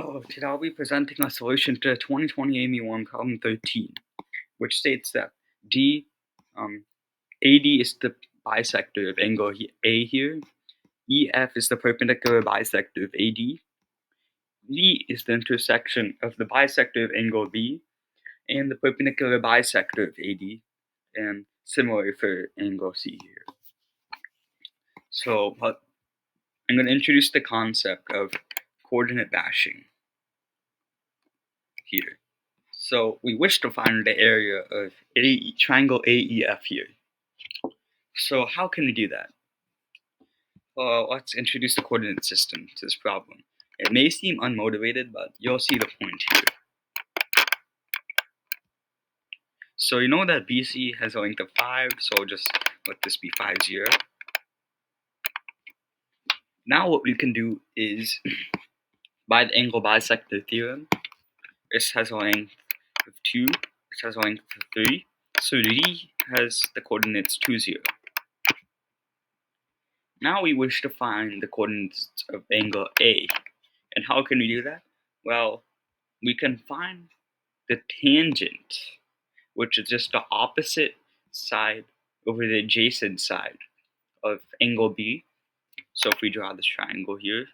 Oh, today I'll be presenting a solution to 2020 AIME I Problem 13, which states that AD is the bisector of angle A here, EF is the perpendicular bisector of AD, V is the intersection of the bisector of angle B and the perpendicular bisector of AD, and similar for angle C here. So I'm going to introduce the concept of coordinate bashing here. So we wish to find the area of triangle AEF here. So how can we do that? Well, let's introduce the coordinate system to this problem. It may seem unmotivated, but you'll see the point here. So you know that BC has a length of 5, so I'll just let this be 5, 0. Now what we can do is, by the angle bisector theorem, this has a length of 2, this has a length of 3, so D has the coordinates 2, 0. Now we wish to find the coordinates of angle A. And how can we do that? Well, we can find the tangent, which is just the opposite side over the adjacent side of angle B. So if we draw this triangle here,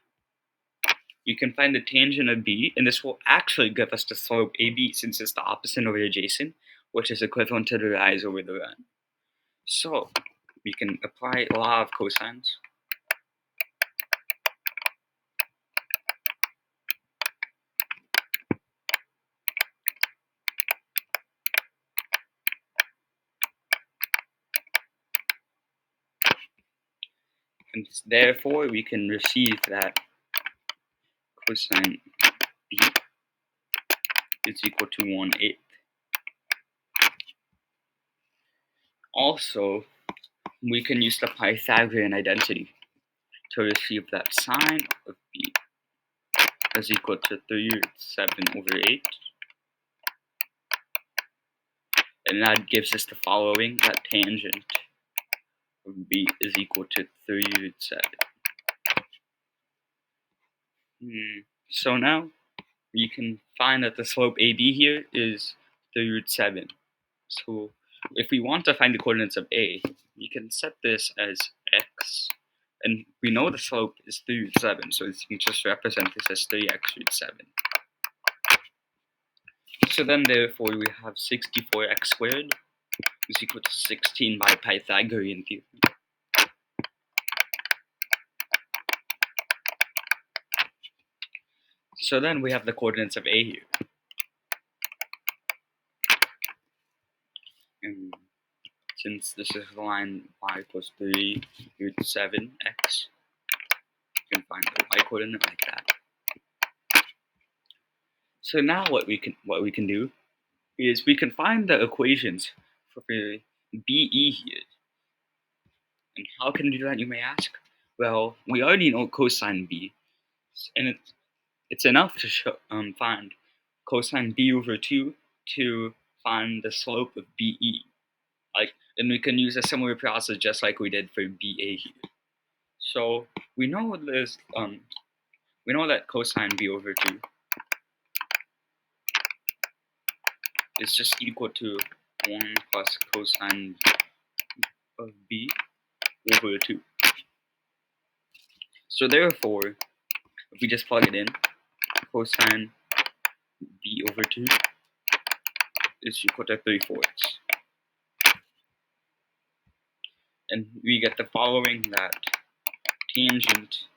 you can find the tangent of B, and this will actually give us the slope AB since it's the opposite over adjacent, which is equivalent to the rise over the run. So we can apply a law of cosines. And therefore, we can receive that cosine B is equal to 1/8. Also, we can use the Pythagorean identity to receive that sine of B is equal to 3/7/8. And that gives us the following, that tangent of B is equal to 3/7. So now we can find that the slope AB here is 3/7. So if we want to find the coordinates of A, we can set this as x. And we know the slope is 3/7, so we can just represent this as 3x/7. So then therefore we have 64x squared is equal to 16 by Pythagorean theorem. So then we have the coordinates of A here. And since this is the line y equals 3/7x, you can find the y coordinate like that. So now what we can do is we can find the equations for BE here. And how can we do that, you may ask? Well, we already know cosine B, and it's enough to find cosine B/2 to find the slope of BE. And we can use a similar process just like we did for BA here. So we know this. We know that cosine B/2 is just equal to 1 plus cosine of B/2. So therefore, if we just plug it in, cosine B/2 is equal to 3/4. And we get the following, that tangent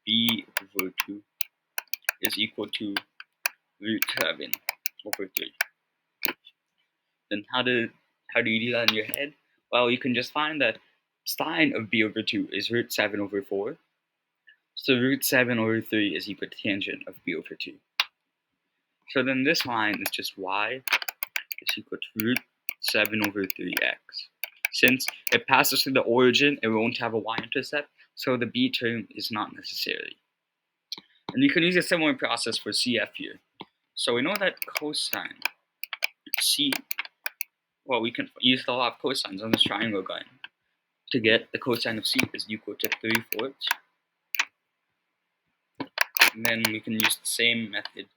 B/2 is equal to √7/3. Then how do you do that in your head? Well, you can just find that sine of B/2 is √7/4. So √7/3 is equal to tangent of B/2. So then this line is just y is equal to √7/3x. Since it passes through the origin, it won't have a y-intercept, so the b term is not necessary. And you can use a similar process for CF here. So we know that cosine C, well, we can use the law of cosines on this triangle line to get the cosine of C is equal to 3/4 And then we can use the same method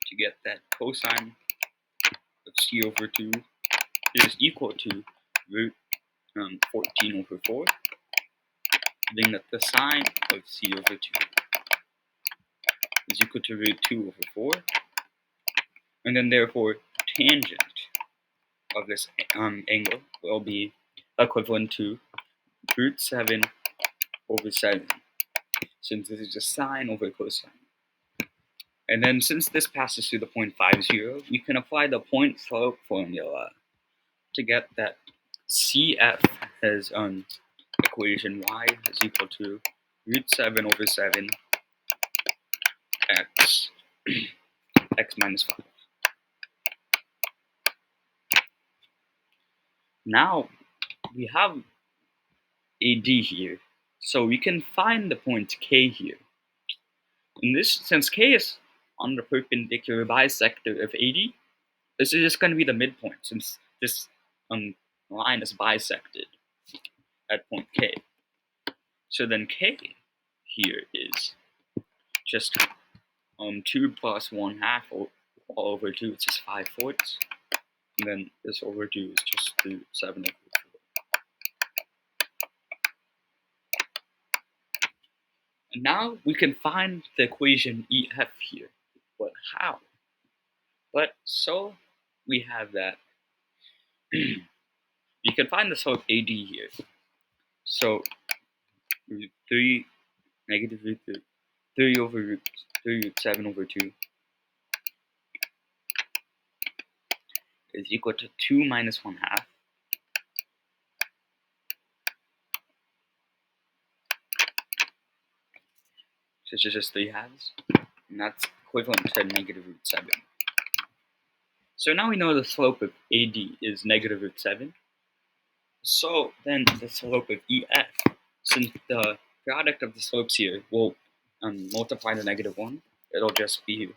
to get that cosine of c over 2 is equal to root 14 over 4, then that the sine of c over 2 is equal to root 2 over 4, and then therefore tangent of this angle will be equivalent to root 7 over 7, since this is just sine over cosine. And then since this passes through the point 50, we can apply the point slope formula to get that CF as equation y is equal to root 7 over 7 x x minus 5. Now we have AD here, so we can find the point K here. In this, since K is on the perpendicular bisector of AD, this is just going to be the midpoint, since this line is bisected at point K. So then K here is just 2 plus 1/2 all over 2, it's just 5/4. And then this over 2 is just root 7 over 4. And now we can find the equation EF here. But how? But so we have that you can find the slope AD here. So root 3 negative root 3 over root 7 over 2 is equal to 2 minus 1/2. So it's just 3/2, and that's equivalent to negative root 7. So now we know the slope of AD is negative root 7. So then the slope of EF, since the product of the slopes here will multiply the negative 1, it'll just be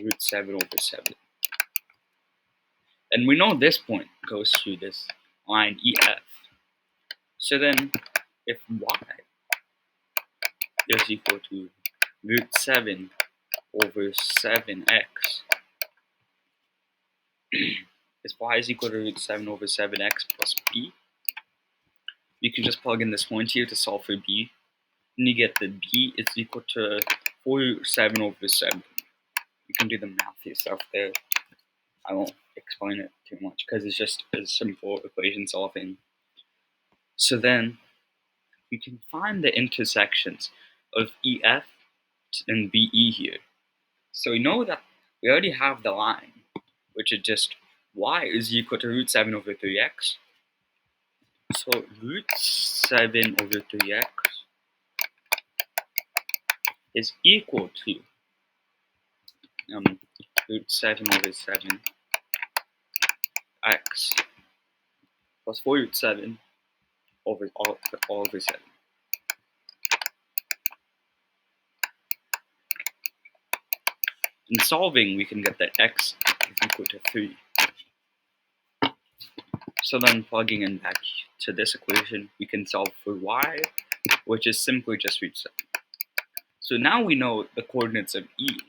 root 7 over 7. And we know this point goes through this line EF. So then if y is equal to root 7 over 7x, if y is equal to root 7 over 7x plus b, you can just plug in this point here to solve for b, and you get that b is equal to 4 root 7 over 7. You can do the math yourself there. I won't explain it too much because it's just a simple equation solving. So then you can find the intersections of EF and BE here. So we know that we already have the line, which is just y is equal to root 7 over 3x. So root 7 over 3x is equal to root 7 over 7 x plus 4 root 7 over all over 7. In solving, we can get that x is equal to 3. So then plugging in back to this equation, we can solve for y, which is simply just root 7. So now we know the coordinates of E,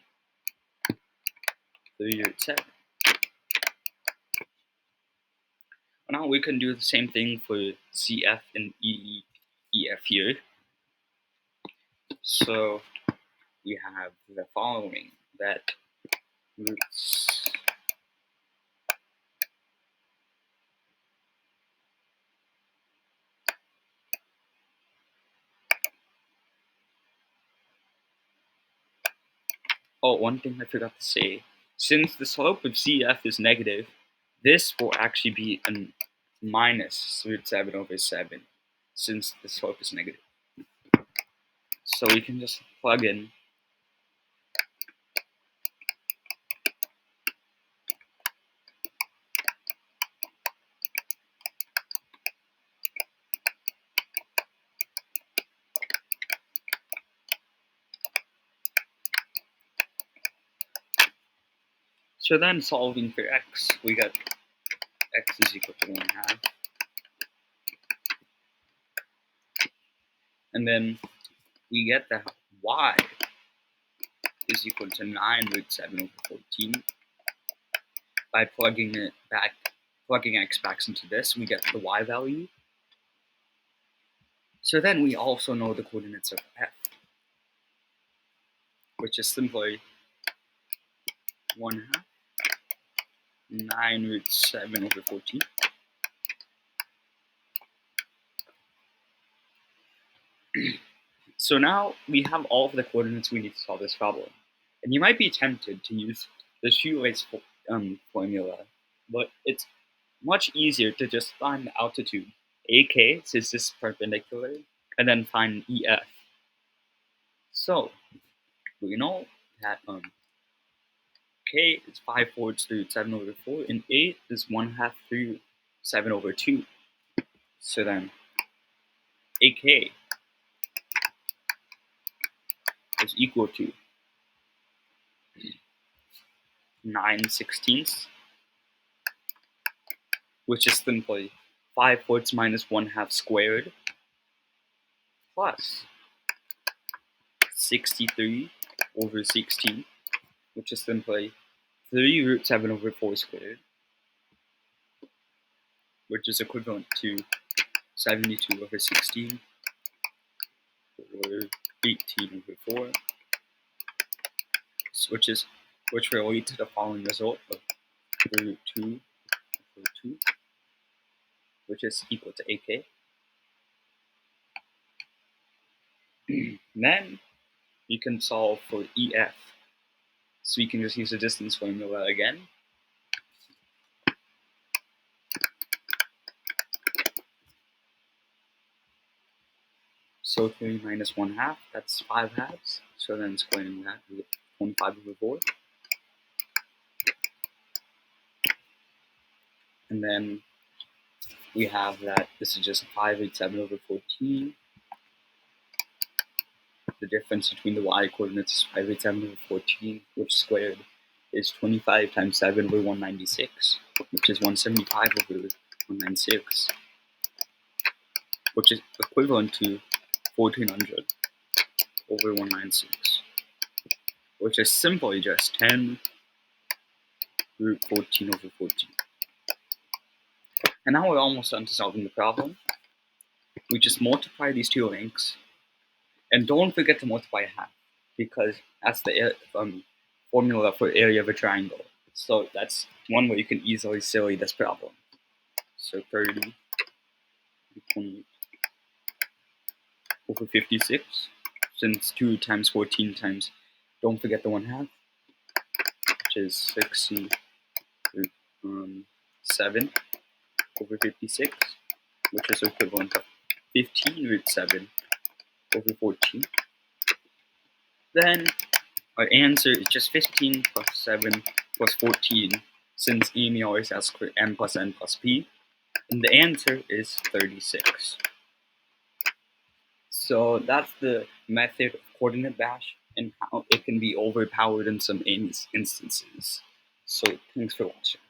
3 root 7. Now we can do the same thing for CF and EF here. So we have the following, that roots one thing I forgot to say, since the slope of CF is negative, this will actually be a minus root 7 over 7, since the slope is negative. So we can just plug in So then solving for x, we got x is equal to 1/2. And then we get that y is equal to 9 root 7 over 14. By plugging x back into this, we get the y value. So then we also know the coordinates of f, which is simply 1/2 9 root 7 over 14. So now we have all of the coordinates we need to solve this problem. And you might be tempted to use the shoelace formula, but it's much easier to just find the altitude AK, since this is perpendicular, and then find EF. So we know that K is 5/4 through 7 over 4, and A is 1/2 through 7 over 2. So then AK is equal to 9/16, which is simply 5/4 minus 1/2 squared plus 63 over 16, which is simply 3 root 7 over 4 squared, which is equivalent to 72 over 16 or 18 over 4, which will lead to the following result of root 2 over 2, which is equal to AK. Then you can solve for EF. So you can just use the distance formula again. So 3 minus 1/2, that's 5/2. So then squaring that, we get 25 over 4. And then we have that this is just 5/7 over 14. The difference between the y coordinates is 5/7 over 14, which squared is 25 times 7 over 196, which is 175 over 196, which is equivalent to 1400 over 196, which is simply just 10 root 14 over 14. And now we're almost done to solving the problem. We just multiply these two lengths, and don't forget to multiply half, because that's the formula for area of a triangle. So that's one way you can easily silly this problem. So 30 over 56, since 2 times 14 times, don't forget the 1/2, which is 60 7 over 56, which is equivalent to 15 root 7 over 14. Then our answer is just 15 plus 7 plus 14, since AIME always asks for m plus n plus p, and the answer is 36. So that's the method of coordinate bash and how it can be overpowered in some instances. So thanks for watching.